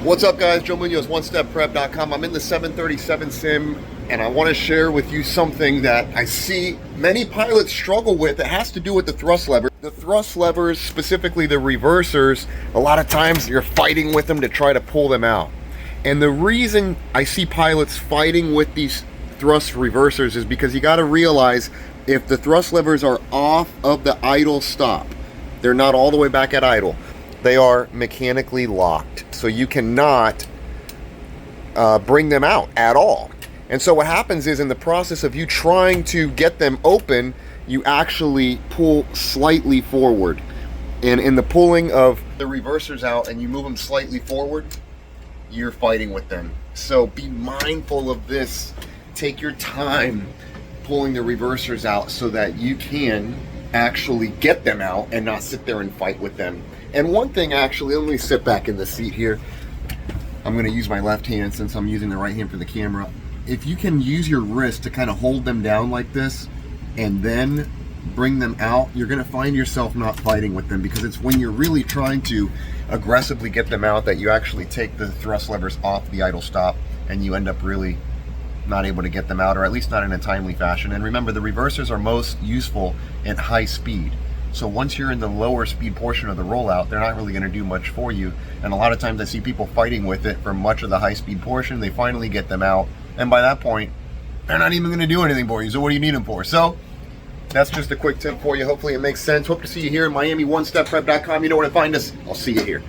What's up, guys? Joe Munoz, OneStepPrep.com. I'm in the 737 sim, and I want to share with you something that I see many pilots struggle with. It has to do with the thrust lever. The thrust levers, specifically the reversers, a lot of times you're fighting with them to try to pull them out. And the reason I see pilots fighting with these thrust reversers is because you got to realize if the thrust levers are off of the idle stop, they're not all the way back at idle, they are mechanically locked. So you cannot bring them out at all. And so what happens is in the process of you trying to get them open, you actually pull slightly forward. And in the pulling of the reversers out and you move them slightly forward, you're fighting with them. So be mindful of this. Take your time pulling the reversers out so that you can actually get them out and not sit there and fight with them. And one thing, actually, let me sit back in the seat here. I'm going to use my left hand since I'm using the right hand for the camera. If you can use your wrist to kind of hold them down like this and then bring them out, you're going to find yourself not fighting with them, because it's when you're really trying to aggressively get them out that you actually take the thrust levers off the idle stop and you end up really not able to get them out, or at least not in a timely fashion. And remember, the reversers are most useful at high speed. So once you're in the lower speed portion of the rollout, they're not really going to do much for you. And a lot of times I see people fighting with it for much of the high speed portion. They finally get them out, and by that point, they're not even going to do anything for you. So what do you need them for? So that's just a quick tip for you. Hopefully it makes sense. Hope to see you here in Miami, OneStepPrep.com. You know where to find us. I'll see you here.